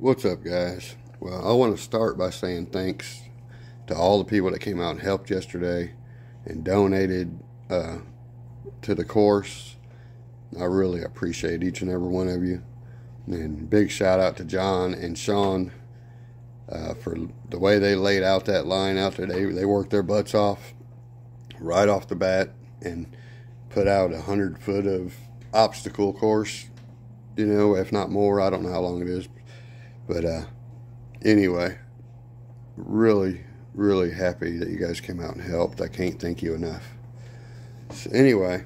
What's up, guys? Well, I want to start by saying thanks to all the people that came out and helped yesterday and donated to the course. I really appreciate each and every one of you. And big shout out to John and Sean for the way they laid out that line out there. They worked their butts off right off the bat and put out 100 foot of obstacle course, you know, if not more. I don't know how long it is. But anyway, really happy that you guys came out and helped. I can't thank you enough. So anyway,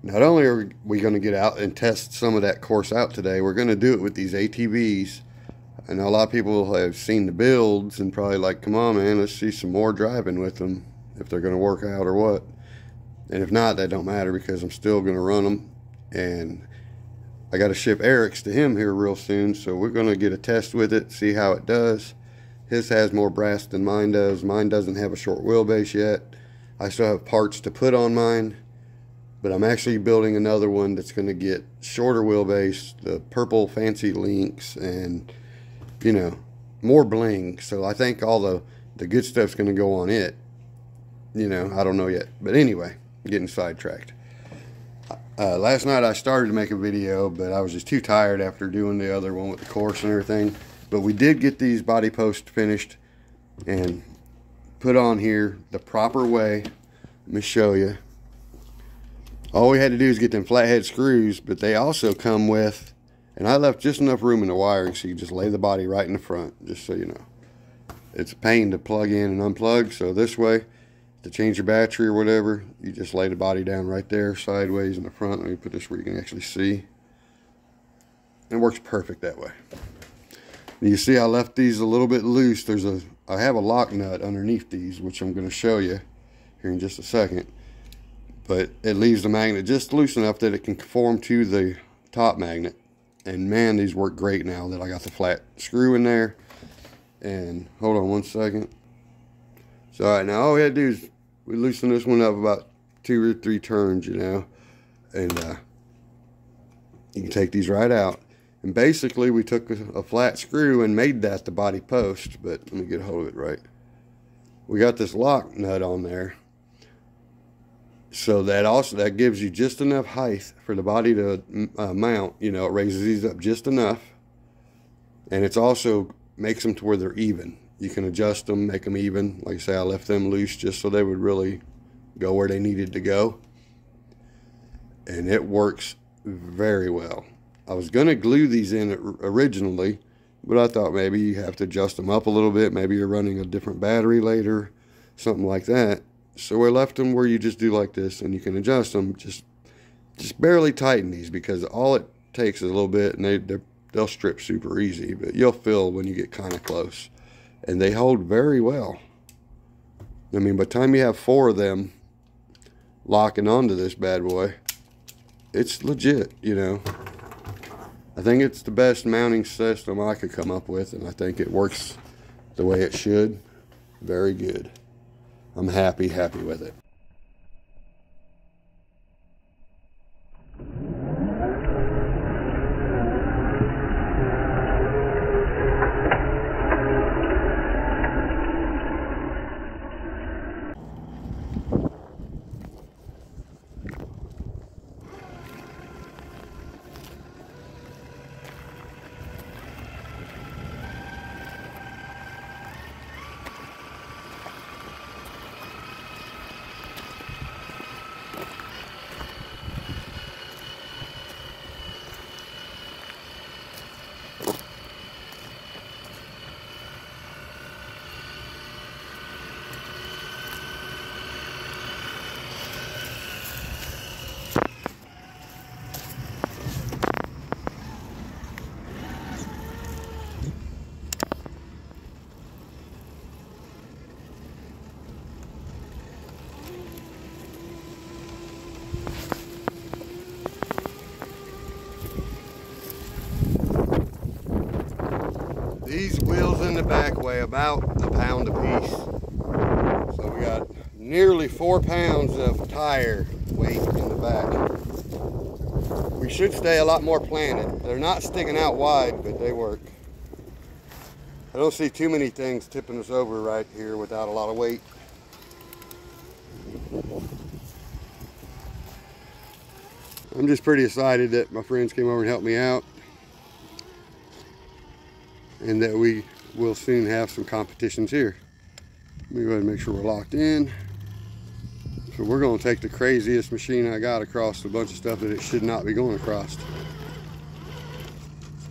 not only are we going to get out and test some of that course out today, we're going to do it with these ATVs. I know a lot of people have seen the builds and probably like, come on, man, let's see some more driving with them, if they're going to work out or what. And if not, that don't matter, because I'm still going to run them. And I got to ship Eric's to him here real soon, so we're going to get a test with it, see how it does. His has more brass than mine does. Mine doesn't have a short wheelbase yet. I still have parts to put on mine, but I'm actually building another one that's going to get shorter wheelbase, the purple fancy links, and, you know, more bling. So I think all the good stuff's going to go on it. You know, I don't know yet. But anyway, getting sidetracked. Last night I started to make a video, but I was just too tired after doing the other one with the course and everything. But we did get these body posts finished and put on here the proper way. Let me show you. All we had to do is get them flathead screws, but they also come with, and I left just enough room in the wiring so you just lay the body right in the front, just so you know. It's a pain to plug in and unplug, so this way, to change your battery or whatever, you just lay the body down right there sideways in the front. Let me put this where you can actually see. It works perfect that way. You see I left these a little bit loose. I have a lock nut underneath these, which I'm going to show you here in just a second. But it leaves the magnet just loose enough that it can conform to the top magnet. And man, these work great now that I got the flat screw in there. And hold on one second. So all right, now all we had to do is we loosen this one up about 2 or 3 turns, you know, and you can take these right out. And basically we took a flat screw and made that the body post, but let me get a hold of it right. We got this lock nut on there, so that gives you just enough height for the body to mount. You know, it raises these up just enough, and it's also makes them to where they're even. You can adjust them, make them even. Like I say, I left them loose just so they would really go where they needed to go. And it works very well. I was going to glue these in originally, but I thought maybe you have to adjust them up a little bit. Maybe you're running a different battery later, something like that. So I left them where you just do like this, and you can adjust them. Just barely tighten these, because all it takes is a little bit, and they'll strip super easy. But you'll feel when you get kind of close. And they hold very well. I mean, by the time you have 4 of them locking onto this bad boy, it's legit, you know. I think it's the best mounting system I could come up with, and I think it works the way it should. Very good. I'm happy with it. These wheels in the back weigh about a pound apiece. So we got nearly 4 pounds of tire weight in the back. We should stay a lot more planted. They're not sticking out wide, but they work. I don't see too many things tipping us over right here without a lot of weight. I'm just pretty excited that my friends came over and helped me out, and that we will soon have some competitions here. Let me go ahead and make sure we're locked in. So we're going to take the craziest machine I got across a bunch of stuff that it should not be going across.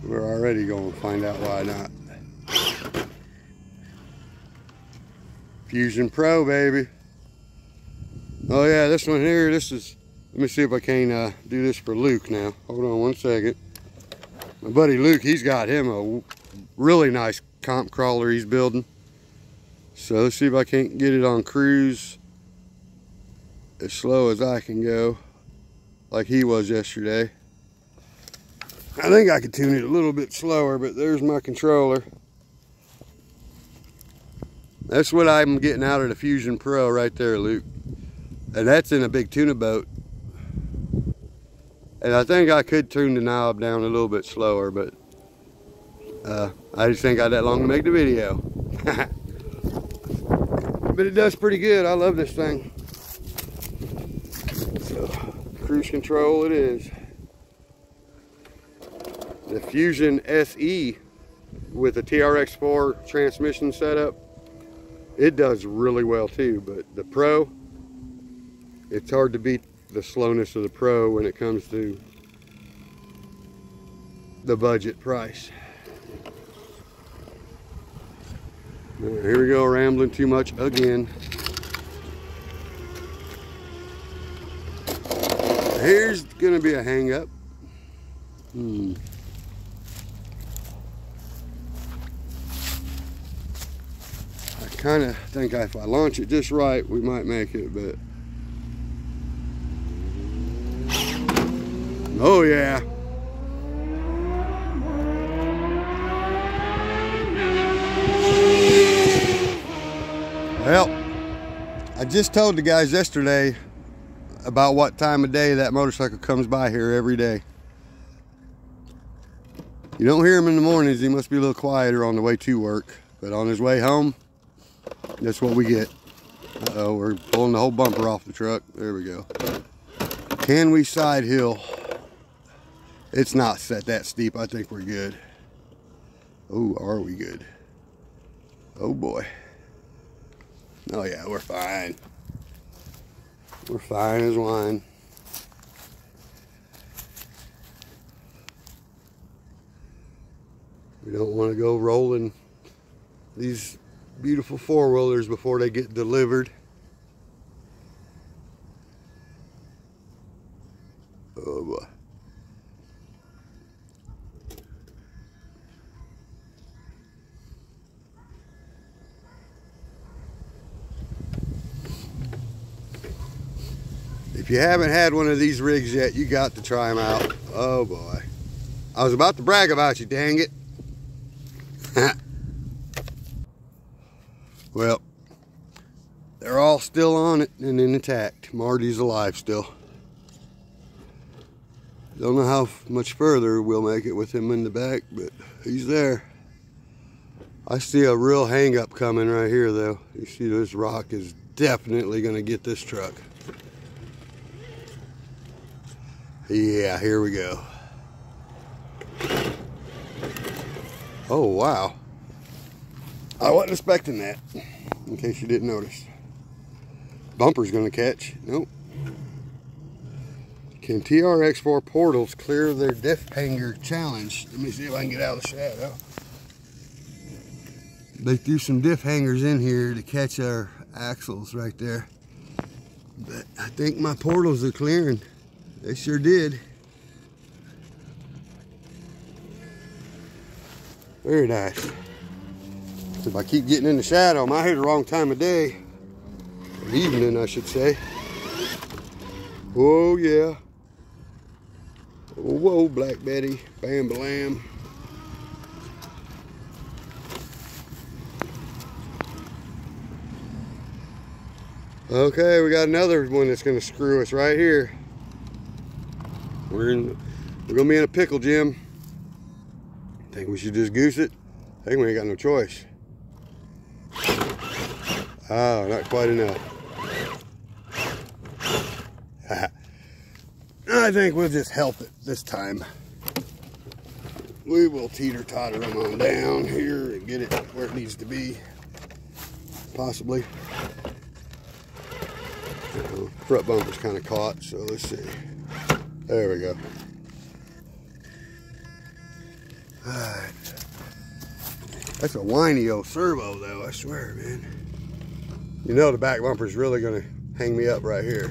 We're already going to find out why not. Fusion Pro, baby. Oh yeah, this one here, this is, let me see if I can do this for Luke now. Hold on one second. My buddy Luke, he's got him a really nice comp crawler he's building. So let's see if I can't get it on cruise as slow as I can go, like he was yesterday. I think I could tune it a little bit slower, but there's my controller. That's what I'm getting out of the Fusion Pro right there, Luke. And that's in a big tuna boat. And I think I could tune the knob down a little bit slower, but I just ain't got that long to make the video. But it does pretty good. I love this thing. So, cruise control it is. The Fusion SE with a TRX4 transmission setup, it does really well too, but the Pro, it's hard to beat the slowness of the Pro when it comes to the budget price. Right, here we go, rambling too much again. Here's gonna be a hang up. I kind of think if I launch it just right, we might make it, but oh yeah. Well, I just told the guys yesterday about what time of day that motorcycle comes by here every day. You don't hear him in the mornings, he must be a little quieter on the way to work, but on his way home, that's what we get. Uh-oh, we're pulling the whole bumper off the truck. There we go. Can we side hill? It's not set that steep. I think we're good. Oh, are we good? Oh boy. Oh yeah, we're fine. We're fine as wine. We don't want to go rolling these beautiful four-wheelers before they get delivered. Oh boy. If you haven't had one of these rigs yet, you got to try them out. Oh boy. I was about to brag about you, dang it. Well, they're all still on it and intact. Marty's alive still. Don't know how much further we'll make it with him in the back, but he's there. I see a real hang up coming right here though. You see this rock is definitely gonna get this truck. Yeah, here we go. Oh wow. I wasn't expecting that, in case you didn't notice. Bumper's gonna catch. Nope. Can TRX4 portals clear their diff hanger challenge? Let me see if I can get out of the shadow. They threw some diff hangers in here to catch our axles right there. But I think my portals are clearing. They sure did. Very nice. If I keep getting in the shadow, I'm out here the wrong time of day. Or evening, I should say. Oh, yeah. Oh, whoa, Black Betty. Bam, blam. Okay, we got another one that's going to screw us right here. We're going to be in a pickle, Jim. Think we should just goose it? I think we ain't got no choice. Oh, not quite enough. I think we'll just help it this time. We will teeter-totter them on down here and get it where it needs to be. Possibly. Front bumper's kind of caught, so let's see. There we go. Alright. That's a whiny old servo though, I swear, man. You know the back bumper's really gonna hang me up right here.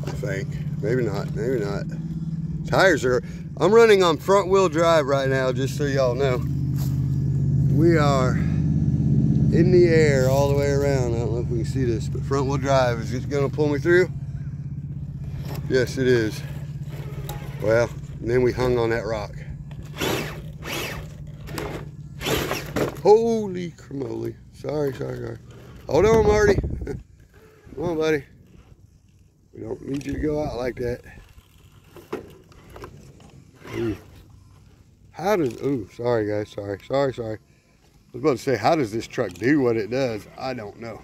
I think. Maybe not, maybe not. Tires are, I'm running on front wheel drive right now, just so y'all know. We are in the air all the way around. I don't know if we can see this, but front wheel drive. Is it gonna pull me through? Yes, it is. Well, and then we hung on that rock. Holy cramoly. Sorry. Hold on, Marty. Come on, buddy. We don't need you to go out like that. Ooh. How does, ooh, sorry guys, sorry. I was about to say, how does this truck do what it does? I don't know.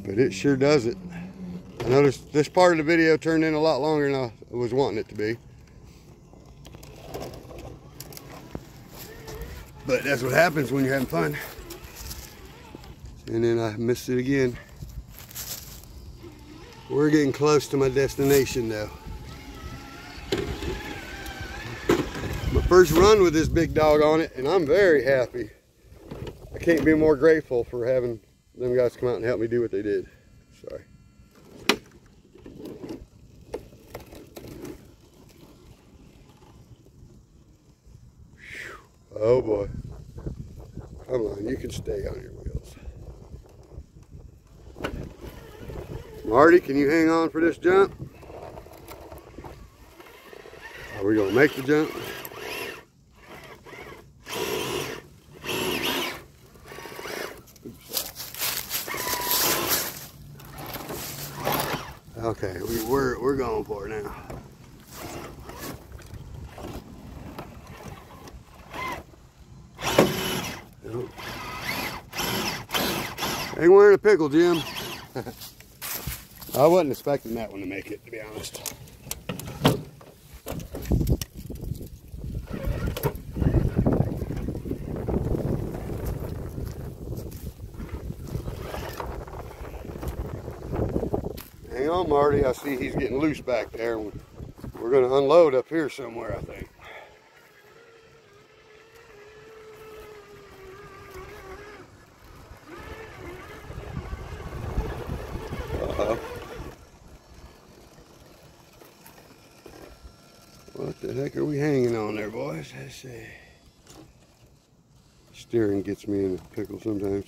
But it sure does it. I noticed this part of the video turned in a lot longer than I was wanting it to be. But that's what happens when you're having fun. And then I missed it again. We're getting close to my destination now. My first run with this big dog on it, and I'm very happy. I can't be more grateful for having them guys come out and help me do what they did. Sorry. Oh boy. Come on, you can stay on your wheels. Marty, can you hang on for this jump? Are we gonna make the jump? Okay, we're going for it now. Ain't wearing a pickle, Jim. I wasn't expecting that one to make it, to be honest. Hang on, Marty. I see he's getting loose back there. We're going to unload up here somewhere, I think. Uh-oh. What the heck are we hanging on there, boys? Let's see. Steering gets me in a pickle sometimes.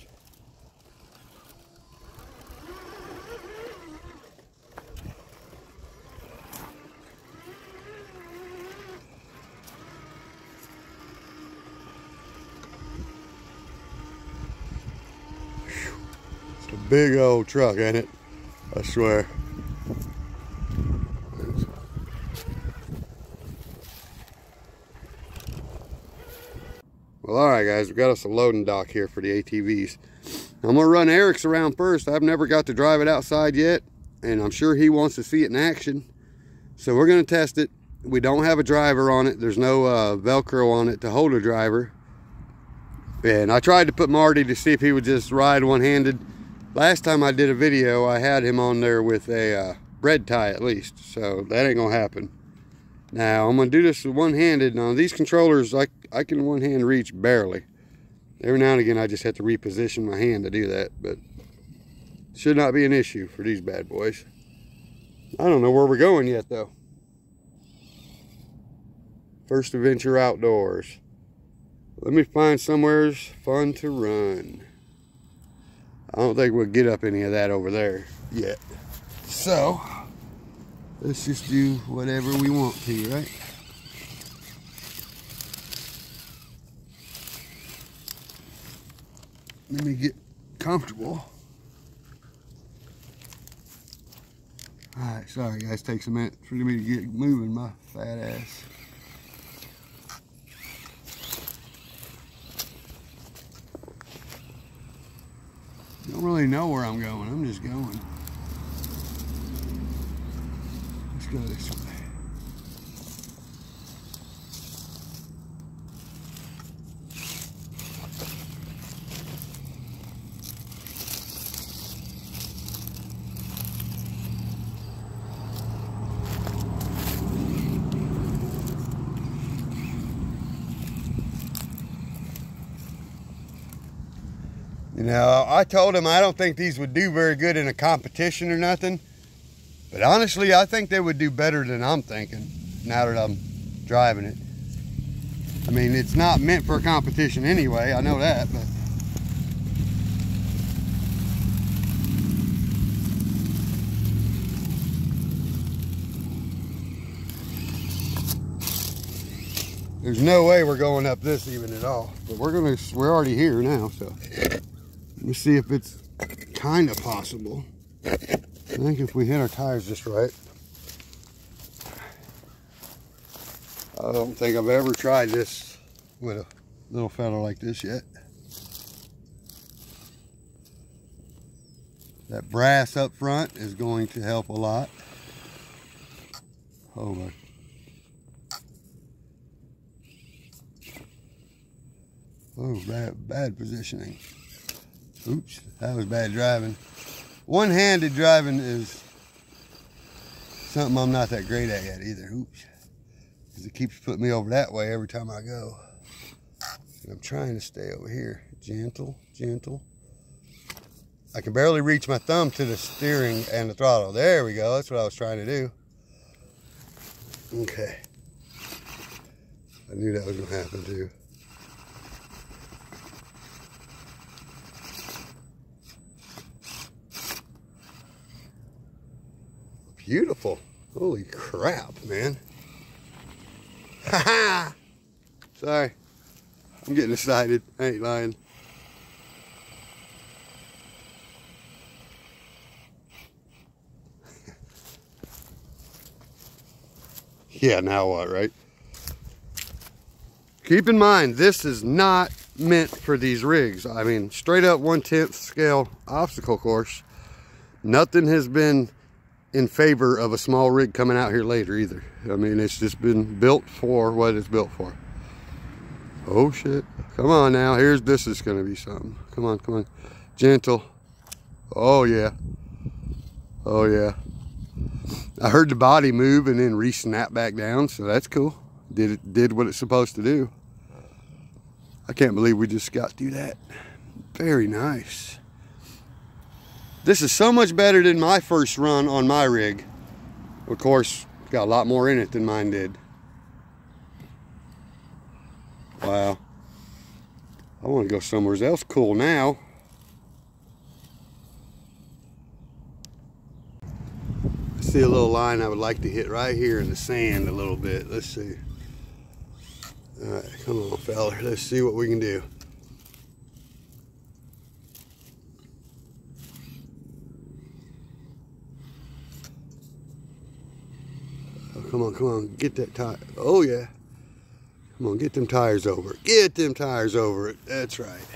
It's a big old truck, ain't it? I swear. Well, alright guys, we got us a loading dock here for the ATVs. I'm gonna run Eric's around first. I've never got to drive it outside yet, and I'm sure he wants to see it in action. So we're gonna test it. We don't have a driver on it. There's no Velcro on it to hold a driver. And I tried to put Marty to see if he would just ride one-handed. Last time I did a video, I had him on there with a bread tie at least. So that ain't gonna happen. Now, I'm going to do this one-handed. Now, these controllers, I can one-hand reach barely. Every now and again, I just have to reposition my hand to do that, but it should not be an issue for these bad boys. I don't know where we're going yet, though. First adventure outdoors. Let me find somewhere fun to run. I don't think we'll get up any of that over there yet. So let's just do whatever we want to, right? Let me get comfortable. Alright, sorry guys, takes a minute for me to get moving my fat ass. really know where I'm going. I'm just going. Let's go this way. You know, I told him I don't think these would do very good in a competition or nothing. But honestly, I think they would do better than I'm thinking now that I'm driving it. I mean, it's not meant for a competition anyway, I know that, but there's no way we're going up this even at all. But we're already here now, so let me see if it's kind of possible. I think if we hit our tires just right. I don't think I've ever tried this with a little fella like this yet. That brass up front is going to help a lot. Oh my. Oh, bad positioning. Oops, that was bad driving. One-handed driving is something I'm not that great at yet either. Oops. Because it keeps putting me over that way every time I go. And I'm trying to stay over here. Gentle, gentle. I can barely reach my thumb to the steering and the throttle. There we go. That's what I was trying to do. Okay. I knew that was going to happen too. Beautiful. Holy crap, man. Haha. Sorry. I'm getting excited. I ain't lying. Yeah, now what, right? Keep in mind, this is not meant for these rigs. I mean, straight up 1/10 scale obstacle course. Nothing has been in favor of a small rig coming out here later either. I mean, it's just been built for what it's built for. Oh shit. Come on now. This is gonna be something. Come on, come on. Gentle. Oh yeah. Oh yeah. I heard the body move and then re-snap back down, so that's cool. Did what it's supposed to do. I can't believe we just got through that. Very nice. This is so much better than my first run on my rig. Of course, it's got a lot more in it than mine did. Wow. I want to go somewhere else cool now. I see a little line I would like to hit right here in the sand a little bit. Let's see. All right, come on, fella. Let's see what we can do. Come on, come on, get that tire. Oh yeah. Come on, get them tires over it. Get them tires over it. That's right.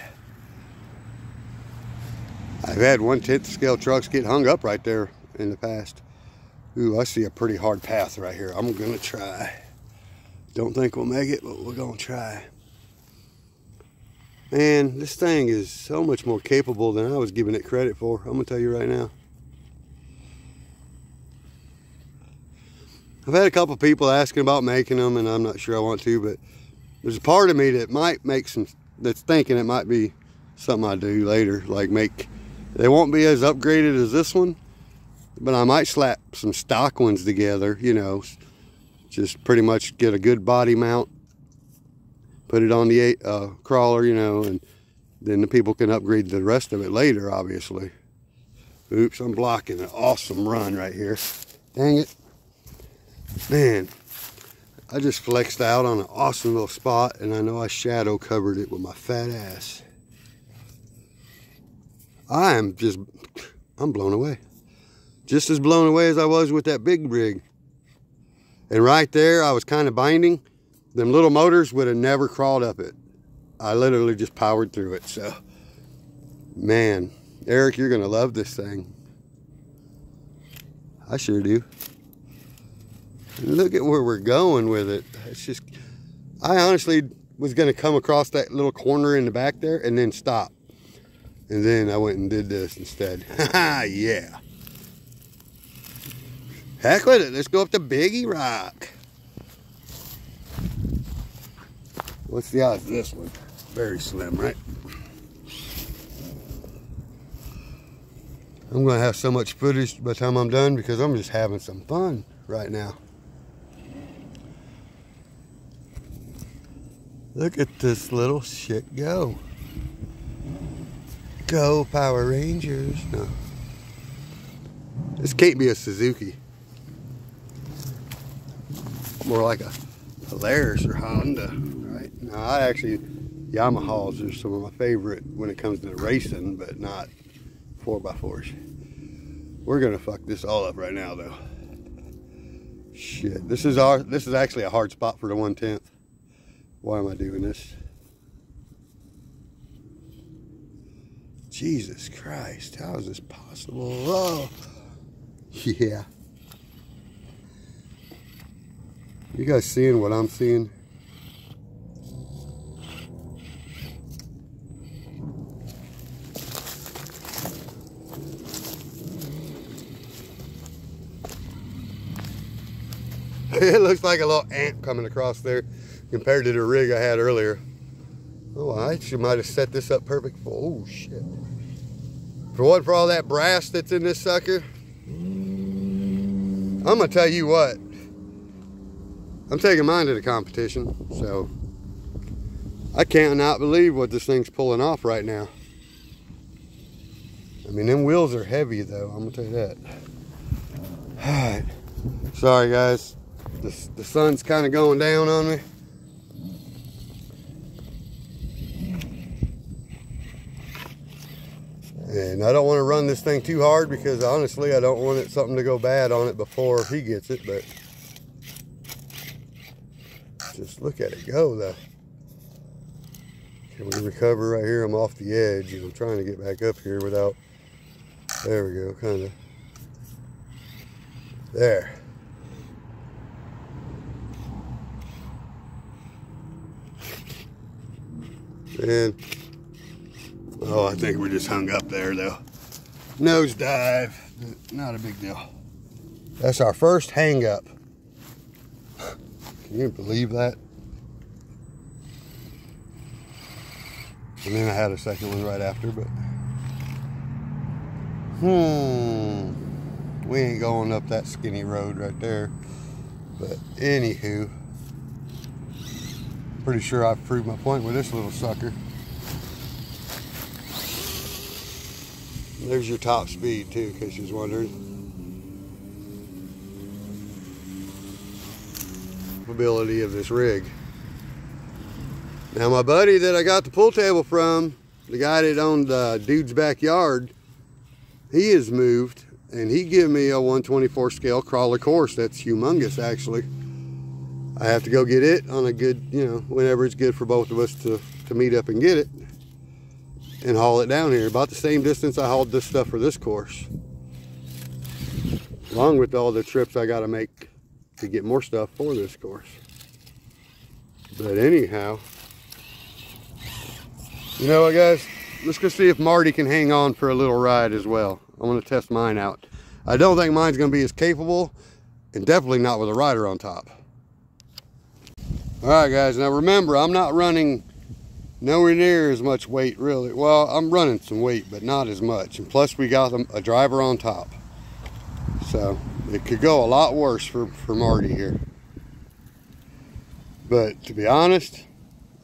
I've had 1/10 scale trucks get hung up right there in the past. Ooh, I see a pretty hard path right here. I'm gonna try. Don't think we'll make it, but we're gonna try. Man, this thing is so much more capable than I was giving it credit for. I'm gonna tell you right now. I've had a couple people asking about making them, and I'm not sure I want to, but there's a part of me that might make that's thinking it might be something I do later, like they won't be as upgraded as this one, but I might slap some stock ones together, you know, just pretty much get a good body mount, put it on the crawler, you know, and then the people can upgrade the rest of it later, obviously. Oops, I'm blocking an awesome run right here. Dang it. Man, I just flexed out on an awesome little spot, and I know I shadow covered it with my fat ass. I'm blown away. Just as blown away as I was with that big rig. And right there, I was kind of binding. Them little motors would have never crawled up it. I literally just powered through it. So, man, Eric, you're gonna love this thing. I sure do. Look at where we're going with it. It's just, I honestly was gonna come across that little corner in the back there and then stop. And then I went and did this instead. Haha, yeah. Heck with it, let's go up to Biggie Rock. What's the odds of this one? Very slim, right? I'm gonna have so much footage by the time I'm done because I'm just having some fun right now. Look at this little shit go. Go Power Rangers. No. This can't be a Suzuki. More like a Polaris or Honda, right? No, I actually, Yamahas are some of my favorite when it comes to racing, but not 4x4s. We're gonna fuck this all up right now though. Shit, this is actually a hard spot for the 1/10. Why am I doing this? Jesus Christ, how is this possible? Oh, yeah. You guys seeing what I'm seeing? It looks like a little ant coming across there compared to the rig I had earlier. Oh, I actually might have set this up perfect for, oh shit. If it wasn't for all that brass that's in this sucker, I'm gonna tell you what, I'm taking mine to the competition, so I can't not believe what this thing's pulling off right now. I mean, them wheels are heavy though, I'm gonna tell you that. Alright, sorry guys, the sun's kind of going down on me. And I don't want to run this thing too hard because honestly I don't want something to go bad on it before he gets it, but just look at it go though. Can we recover right here? I'm off the edge and I'm trying to get back up here without, there we go, kind of, there. And oh, I think we're just hung up there though. Nose dive, not a big deal. That's our first hang up. Can you believe that? And then I had a second one right after, but we ain't going up that skinny road right there. But anywho, pretty sure I've proved my point with this little sucker. There's your top speed too, in case you was wondering. Ability of this rig. Now my buddy that I got the pool table from, the guy that owned Dude's Backyard, he has moved and he gave me a 124 scale crawler course. That's humongous actually. I have to go get it on a good, you know, whenever it's good for both of us to meet up and get it and haul it down here. About the same distance I hauled this stuff for this course, along with all the trips I got to make to get more stuff for this course. But anyhow, you know what guys, let's go see if Marty can hang on for a little ride as well. I want to test mine out. I don't think mine's going to be as capable, and definitely not with a rider on top. All right guys, now remember, I'm not running nowhere near as much weight really. Well, I'm running some weight, but not as much. And plus we got a driver on top. So it could go a lot worse for Marty here. But to be honest,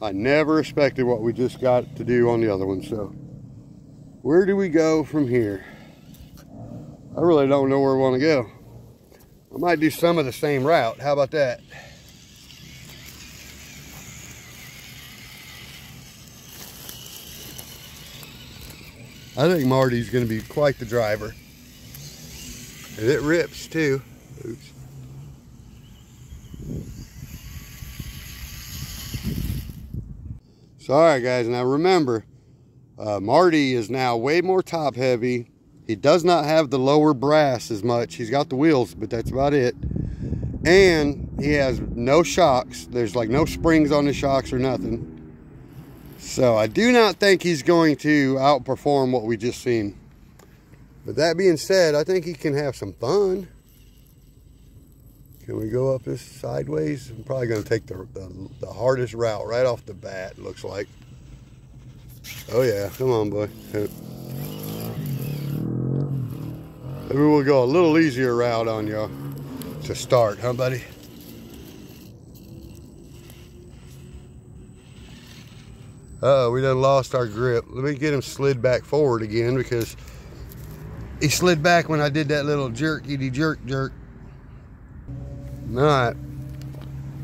I never expected what we just got to do on the other one. So where do we go from here? I really don't know where we want to go. I might do some of the same route. How about that? I think Marty's going to be quite the driver. And it rips too. Oops. So alright guys, now remember, Marty is now way more top heavy. He does not have the lower brass as much. He's got the wheels, but that's about it. And he has no shocks. There's like no springs on the shocks or nothing. So I do not think he's going to outperform what we just seen. But that being said, I think he can have some fun. Can we go up this sideways? I'm probably going to take the hardest route right off the bat, looks like. Oh yeah, come on, boy. Maybe we'll go a little easier route on y'all to start, huh, buddy? Uh-oh, we done lost our grip. Let me get him slid back forward again, because he slid back when I did that little jerky jerk. Alright.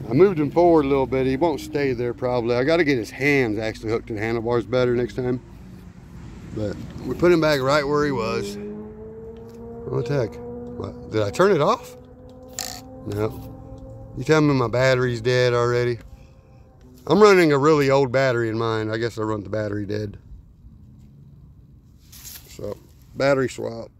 I moved him forward a little bit. He won't stay there probably. I got to get his hands actually hooked to the handlebars better next time. But we put him back right where he was. What the heck? What? Did I turn it off? No. You tell me my battery's dead already? I'm running a really old battery in mine. I guess I run the battery dead. So, battery swap.